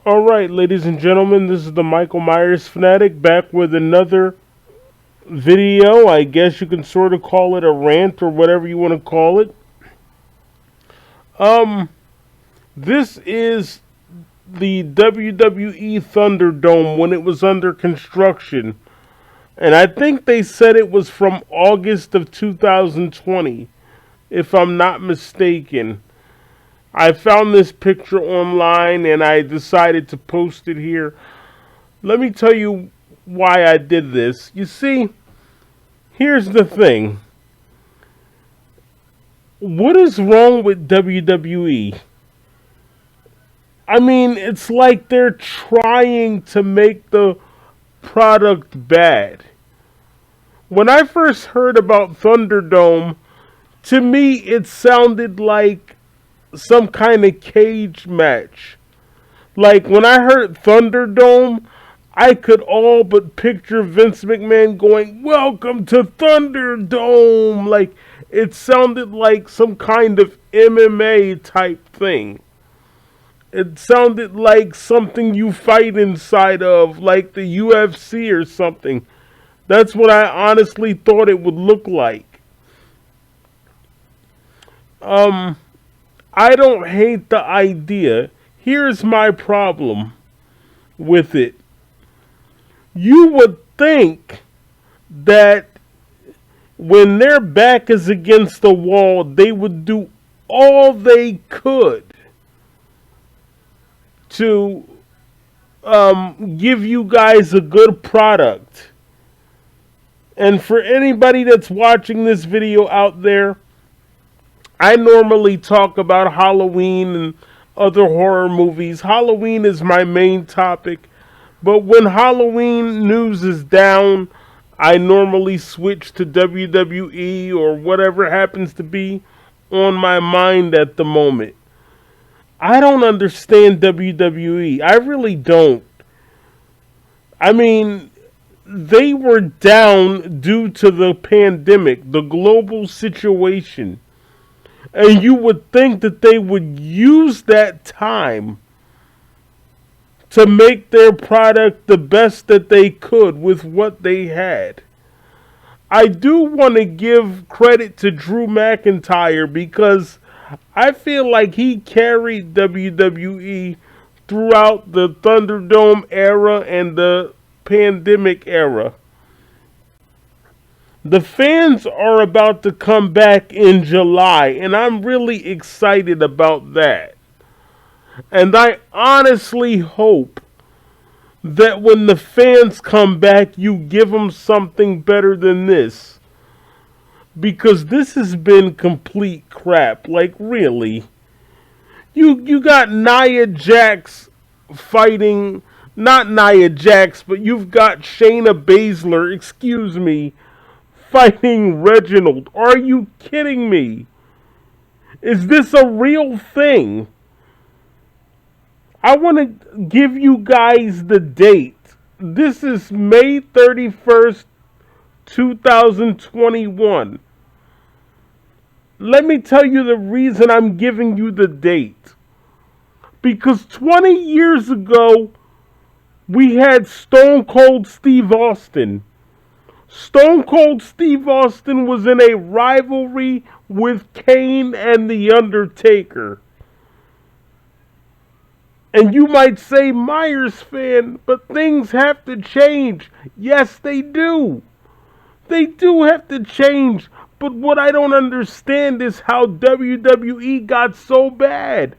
Alright, ladies and gentlemen, this is the Michael Myers Fanatic back with another video. I guess you can sort of call it a rant or whatever you want to call it. Um, this is the WWE ThunderDome when it was under construction. And I think they said it was from August of 2020, if I'm not mistaken. I found this picture online and I decided to post it here. Let me tell you why I did this. You see, here's the thing. What is wrong with WWE? I mean, it's like they're trying to make the product bad. When I first heard about Thunderdome, to me it sounded like some kind of cage match. Like when I heard Thunderdome, I could all but picture Vince McMahon going, "Welcome to Thunderdome." Like it sounded like some kind of MMA type thing. It sounded like something you fight inside of, like the UFC or something. That's what I honestly thought it would look like. I don't hate the idea. Here's my problem with it. You would think that when their back is against the wall, they would do all they could to give you guys a good product. And for anybody that's watching this video out there, I normally talk about Halloween and other horror movies. Halloween is my main topic. But when Halloween news is down, I normally switch to WWE or whatever happens to be on my mind at the moment. I don't understand WWE. I really don't. I mean, they were down due to the pandemic, the global situation. And you would think that they would use that time to make their product the best that they could with what they had. I do want to give credit to Drew McIntyre because I feel like he carried WWE throughout the Thunderdome era and the pandemic era. The fans are about to come back in July, and I'm really excited about that. And I honestly hope that when the fans come back, you give them something better than this. Because this has been complete crap. Like, really. You got Nia Jax fighting, not Nia Jax, but you've got Shayna Baszler, excuse me, fighting Reginald. Are you kidding me? Is this a real thing? I want to give you guys the date. This is May 31st, 2021. Let me tell you the reason I'm giving you the date. Because 20 years ago, we had Stone Cold Steve Austin. Stone Cold Steve Austin was in a rivalry with Kane and The Undertaker. And you might say, Myers fan, but things have to change. Yes, they do. They do have to change. But what I don't understand is how WWE got so bad.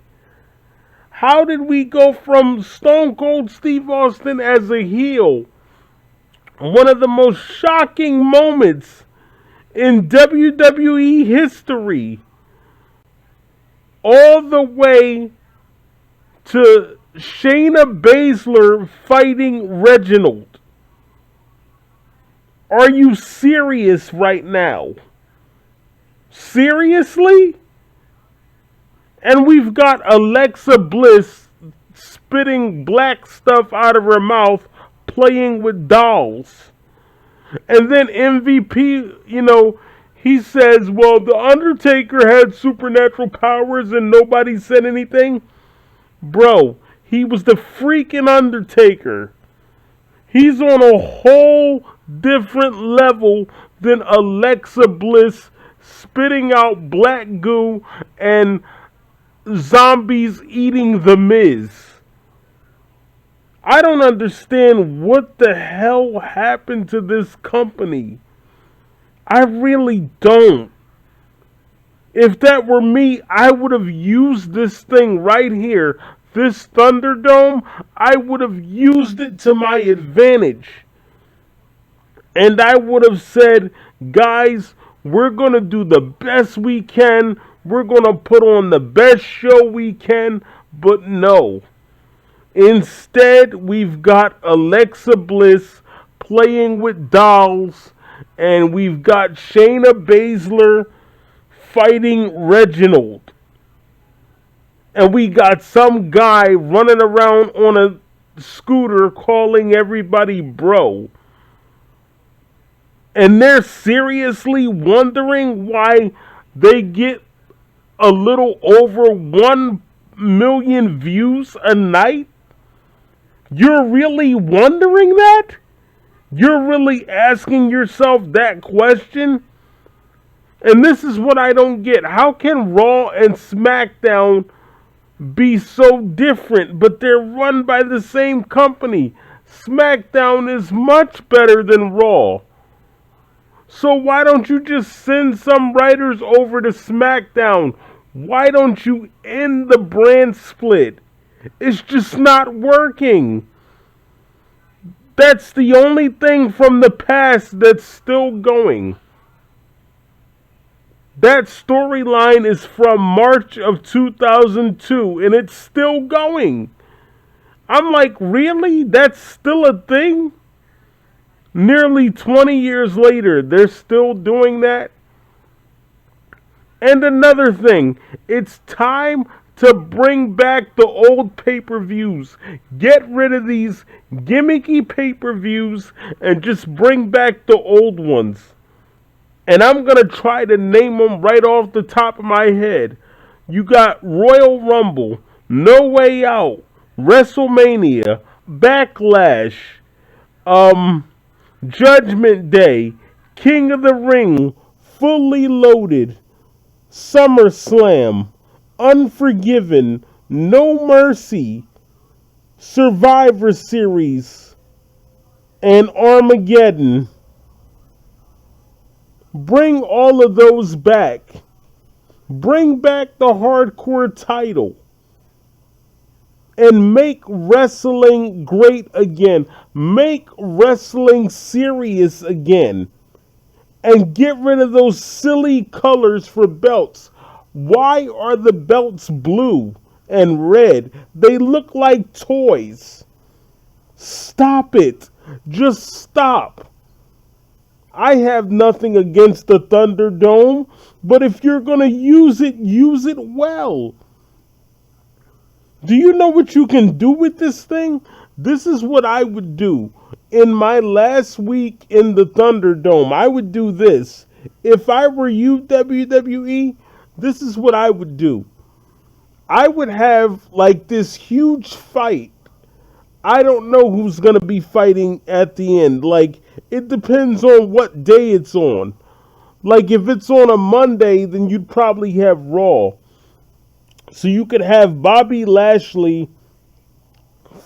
How did we go from Stone Cold Steve Austin as a heel, one of the most shocking moments in WWE history, all the way to Shayna Baszler fighting Reginald? Are you serious right now? Seriously? And we've got Alexa Bliss spitting black stuff out of her mouth, playing with dolls. And then MVP, he says, well, The Undertaker had supernatural powers and nobody said anything. Bro, He was the freaking Undertaker. He's on a whole different level than Alexa Bliss spitting out black goo and zombies eating The Miz. I don't understand what the hell happened to this company. I really don't. If that were me, I would have used this thing right here, this ThunderDome. I would have used it to my advantage. And I would have said, guys, we're going to do the best we can. We're going to put on the best show we can. But no. Instead, we've got Alexa Bliss playing with dolls. And we've got Shayna Baszler fighting Reginald. And we got some guy running around on a scooter calling everybody bro. And they're seriously wondering why they get a little over 1 million views a night? You're really wondering that? You're really asking yourself that question? And this is what I don't get. How can Raw and Smackdown be so different, but they're run by the same company? Smackdown is much better than Raw. So why don't you just send some writers over to SmackDown? Why don't you end the brand split? It's just not working. That's the only thing from the past that's still going. That storyline is from March of 2002, and it's still going. I'm like, really? That's still a thing? Nearly 20 years later, they're still doing that? And another thing, it's time to bring back the old pay-per-views. Get rid of these gimmicky pay-per-views and just bring back the old ones. And I'm going to try to name them right off the top of my head. You got Royal Rumble, No Way Out, WrestleMania, Backlash, Judgment Day, King of the Ring, Fully Loaded, SummerSlam, Unforgiven, No Mercy, Survivor Series, and Armageddon. Bring all of those back. Bring back the hardcore title. And make wrestling great again. Make wrestling serious again. And get rid of those silly colors for belts. Why are the belts blue and red? They look like toys. Stop it. Just stop. I have nothing against the ThunderDome, but if you're going to use it well. Do you know what you can do with this thing? This is what I would do. In my last week in the ThunderDome, I would do this. If I were you, WWE, this is what I would do. I would have like this huge fight. I don't know who's going to be fighting at the end. Like, it depends on what day it's on. Like, if it's on a Monday, then you'd probably have Raw. So you could have Bobby Lashley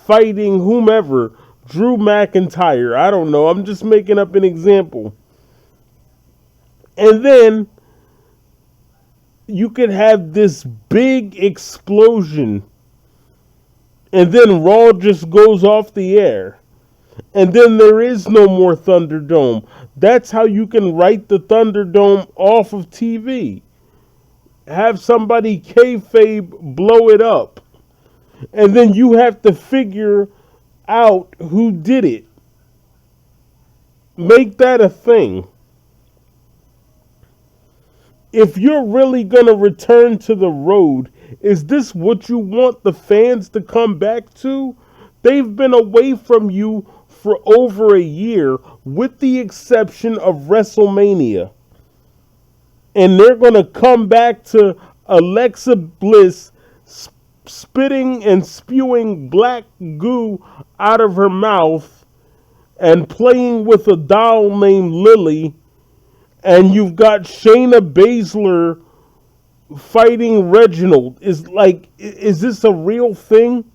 fighting whomever. Drew McIntyre. I don't know. I'm just making up an example. And then you could have this big explosion. And then Raw just goes off the air. And then there is no more ThunderDome. That's how you can write the ThunderDome off of TV. Have somebody kayfabe blow it up. And then you have to figure out who did it. Make that a thing. If you're really going to return to the road, is this what you want the fans to come back to? They've been away from you for over a year, with the exception of WrestleMania. And they're going to come back to Alexa Bliss spitting and spewing black goo out of her mouth and playing with a doll named Lily, and you've got Shayna Baszler fighting Reginald. Is this a real thing?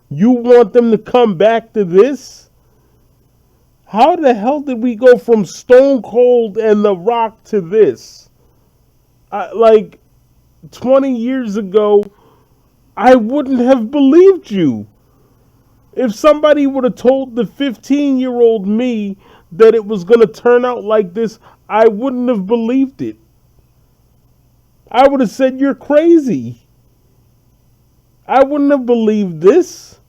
You want them to come back to this? How the hell did we go from Stone Cold and The Rock to this? 20 years ago, I wouldn't have believed you. If somebody would have told the 15-year-old me that it was going to turn out like this, I wouldn't have believed it. I would have said, you're crazy. I wouldn't have believed this.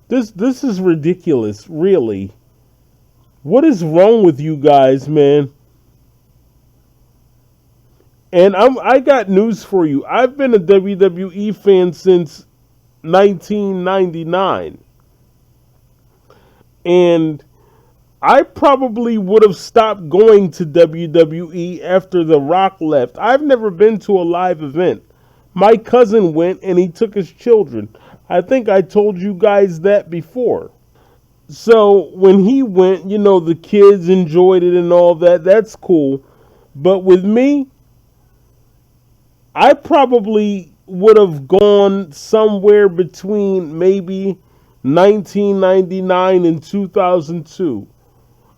This is ridiculous, really. What is wrong with you guys, man? And I got news for you. I've been a WWE fan since 1999. And I probably would have stopped going to WWE after The Rock left. I've never been to a live event. My cousin went and he took his children. I think I told you guys that before. So when he went, the kids enjoyed it and all that. That's cool. But with me, I probably would have gone somewhere between maybe 1999 and 2002.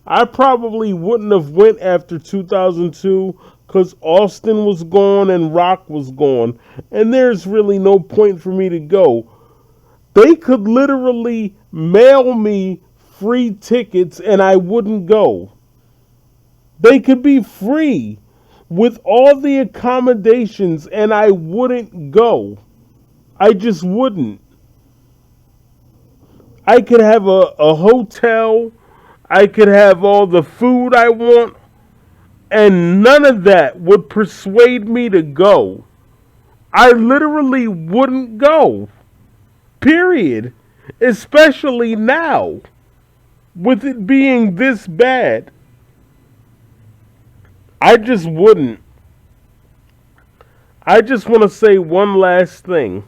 I probably wouldn't have went after 2002 because Austin was gone and Rock was gone. And there's really no point for me to go. They could literally mail me free tickets and I wouldn't go. They could be free with all the accommodations and I wouldn't go. I just wouldn't. I could have a hotel. I could have all the food I want. And none of that would persuade me to go. I literally wouldn't go. Period. Especially now. With it being this bad. I just wouldn't. I just want to say one last thing.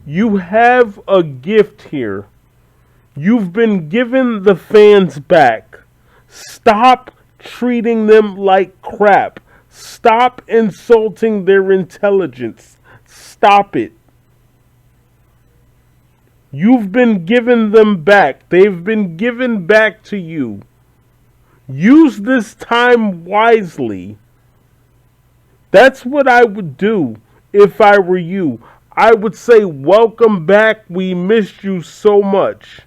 You have a gift here. You've been given the fans back. Stop treating them like crap. Stop insulting their intelligence. Stop it. You've been given them back. They've been given back to you. Use this time wisely. That's what I would do if I were you. I would say, welcome back. We missed you so much.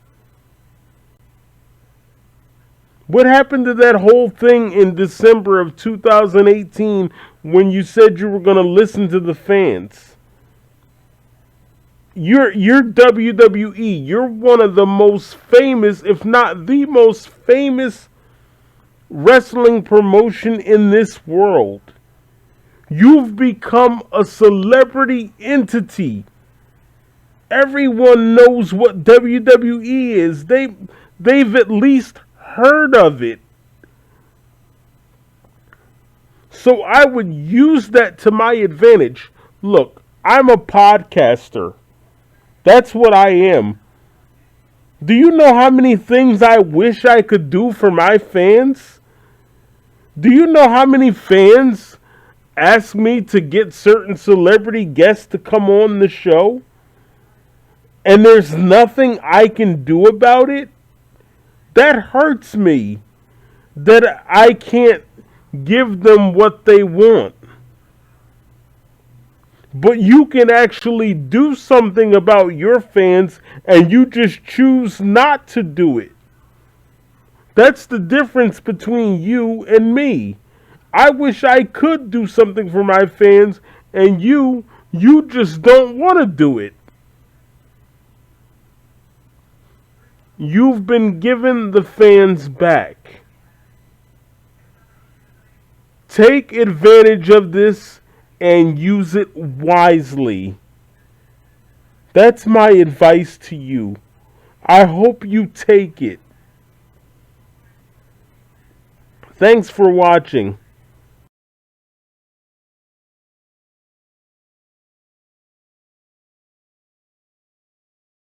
What happened to that whole thing in December of 2018 when you said you were going to listen to the fans? You're WWE. You're one of the most famous, if not the most famous wrestling promotion in this world. You've become a celebrity entity. Everyone knows what WWE is. They've at least heard of it. So I would use that to my advantage. Look, I'm a podcaster. That's what I am. Do you know how many things I wish I could do for my fans? Do you know how many fans ask me to get certain celebrity guests to come on the show? And there's nothing I can do about it? That hurts me. That I can't give them what they want. But you can actually do something about your fans and you just choose not to do it. That's the difference between you and me. I wish I could do something for my fans and you just don't want to do it. You've been given the fans back. Take advantage of this and use it wisely. That's my advice to you. I hope you take it. Thanks for watching.